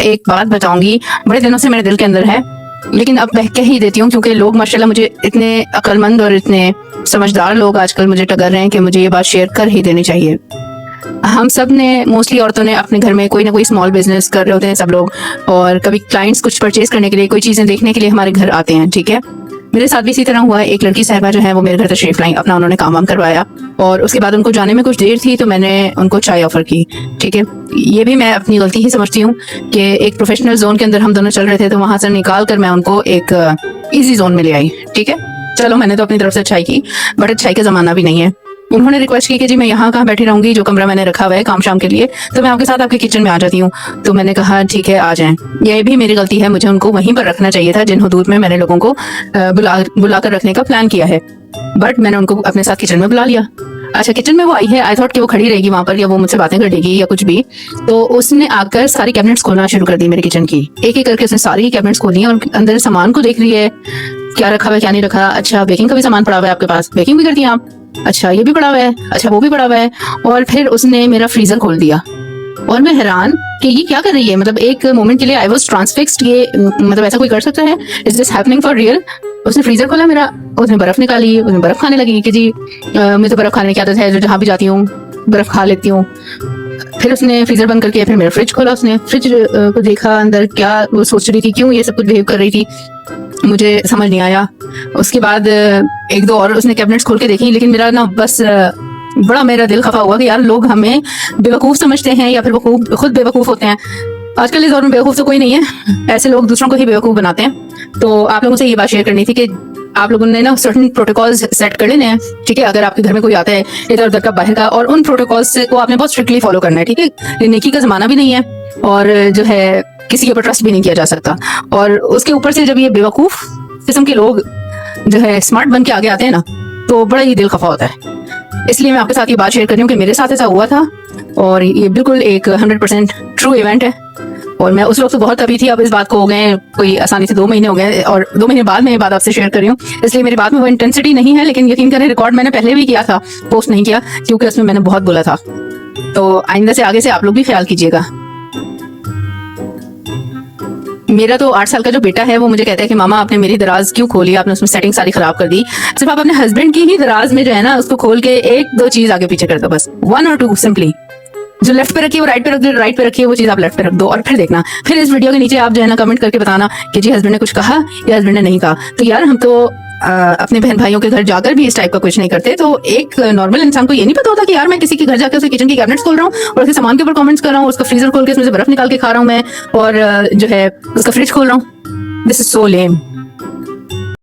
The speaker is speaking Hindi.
एक बात बताऊंगी, बड़े दिनों से मेरे दिल के अंदर है, लेकिन अब मैं कह ही देती हूँ क्योंकि लोग माशाल्लाह मुझे इतने अक्लमंद और इतने समझदार लोग आजकल मुझे टकर रहे हैं कि मुझे ये बात शेयर कर ही देनी चाहिए। हम सब ने मोस्टली औरतों ने अपने घर में कोई ना कोई स्मॉल बिजनेस कर रहे होते हैं सब लोग, और कभी क्लाइंट्स कुछ परचेज करने के लिए, कोई चीजें देखने के लिए हमारे घर आते हैं। ठीक है, मेरे साथ भी इसी तरह हुआ। एक लड़की साहिबा जो है वो मेरे घर तशरीफ लाई, अपना उन्होंने काम वाम करवाया और उसके बाद उनको जाने में कुछ देर थी तो मैंने उनको चाय ऑफर की। ठीक है, ये भी मैं अपनी गलती ही समझती हूँ कि एक प्रोफेशनल जोन के अंदर हम दोनों चल रहे थे तो वहां से निकाल कर मैं उनको एक ईजी जोन में ले आई। ठीक है, चलो मैंने तो अपनी तरफ से अच्छाई की, बट अच्छाई का जमाना भी नहीं है। उन्होंने रिक्वेस्ट की कि जी मैं यहाँ कहाँ बैठी रहूंगी, जो कमरा मैंने रखा हुआ है काम शाम के लिए, तो मैं आपके साथ आपके किचन में आ जाती हूँ। तो मैंने कहा ठीक है आ जाएं। ये भी मेरी गलती है, मुझे उनको वहीं पर रखना चाहिए था जिन हुदूद में मैंने लोगों को बुला कर रखने का प्लान किया है, बट मैंने उनको अपने साथ किचन में बुला लिया। अच्छा, किचन में वो आई है, आई थॉट कि वो खड़ी रहेगी वहां पर या वो मुझसे बातें कर लेगी या कुछ भी, तो उसने आकर सारी कैबिनेट्स खोलना शुरू कर दी मेरे किचन की। एक एक करके उसने सारी कैबिनेट्स खोली और अंदर सामान को देख रही है, क्या रखा हुआ है क्या नहीं रखा। अच्छा, बेकिंग का भी सामान पड़ा हुआ है आपके पास, बेकिंग भी करती हैं आप, अच्छा ये भी पड़ा हुआ है, अच्छा वो भी पड़ा हुआ है। और फिर उसने मेरा फ्रीजर खोल दिया और मैं हैरान कि ये क्या कर रही है। मतलब एक मोमेंट के लिए आई वाज ट्रांसफिक्स्ड, ये मतलब ऐसा कोई कर सकता है, is this happening for real. उसने फ्रीजर खोला मेरा, उसने बर्फ निकाली, उसने बर्फ खाने लगी कि जी मुझे तो बर्फ खाने की आदत है, जो जहाँ भी जाती हूँ बर्फ खा लेती हूँ। फिर उसने फ्रीजर बंद करके फिर मेरा फ्रिज खोला, उसने फ्रिज को देखा अंदर क्या वो सोच रही थी, क्यों ये सब कुछ बिहेव कर रही थी, मुझे समझ नहीं आया। उसके बाद एक दो और उसने कैबिनेट्स खोल के देखी, लेकिन मेरा ना बस बड़ा मेरा दिल खफा हुआ कि यार लोग हमें बेवकूफ समझते हैं या फिर वो खुद बेवकूफ होते हैं। आजकल इस दौर में बेवकूफ तो कोई नहीं है, ऐसे लोग दूसरों को ही बेवकूफ बनाते हैं। तो आप लोगों से ये बात शेयर करनी थी कि आप लोगों ने ना सर्टेन प्रोटोकॉल्स सेट कर लेने हैं। ठीक है, अगर आपके घर में कोई आता है इधर उधर का बाहर का, और उन प्रोटोकॉल्स को आपने बहुत स्ट्रिक्टली फॉलो करना है। ठीक है, ये नेकी का जमाना भी नहीं है और जो है किसी के ऊपर ट्रस्ट भी नहीं किया जा सकता। और उसके ऊपर से जब ये बेवकूफ किस्म के लोग जो है स्मार्ट बन के आगे आते हैं ना, तो बड़ा ही दिल खफा होता है। इसलिए मैं आपके साथ ये बात शेयर कर रही हूँ कि मेरे साथ ऐसा हुआ था और ये बिल्कुल एक 100% ट्रू इवेंट है। और मैं उस वक्त तो बहुत अभी थी, अब इस बात को हो गए कोई आसानी से 2 महीने हो गए और 2 महीने बाद मैं ये बात आपसे शेयर कर रही हूँ, इसलिए मेरी बात में वो इंटेंसिटी नहीं है। लेकिन यकीन करें रिकॉर्ड मैंने पहले भी किया था, पोस्ट नहीं किया क्योंकि उसमें मैंने बहुत बोला था। तो आइंदा से आगे से आप लोग भी ख्याल कीजिएगा। मेरा तो 8 साल का जो बेटा है वो मुझे कहता है कि मामा आपने मेरी दराज क्यों खोली, आपने उसमें सेटिंग सारी खराब कर दी। सिर्फ आप अपने हस्बैंड की ही दराज में जो है ना उसको खोल के 1-2 चीज आगे पीछे कर दो, बस 1 और 2 सिंपली। जो लेफ्ट पे रखी है वो राइट पे रख दो, राइट पे रखी है वो चीज आप लेफ्ट पे रख दो। और फिर देखना, फिर इस वीडियो के नीचे आप जो है ना कमेंट करके बताना कि जी हस्बैंड ने कुछ कहा या हस्बैंड ने नहीं कहा। तो यार हम तो अपने बहन भाइयों के घर जाकर भी इस टाइप का कुछ नहीं करते। तो एक नॉर्मल इंसान को ये नहीं पता होता कि यार मैं किसी के घर जाकर उसके किचन की कैबिनेट्स खोल रहा हूँ और उसके सामान के ऊपर कमेंट्स कर रहा हूँ, उसका फ्रीजर खोल के उसमें से बर्फ निकाल के खा रहा हूँ मैं, और जो है उसका फ्रिज खोल रहा हूँ। This is so lame.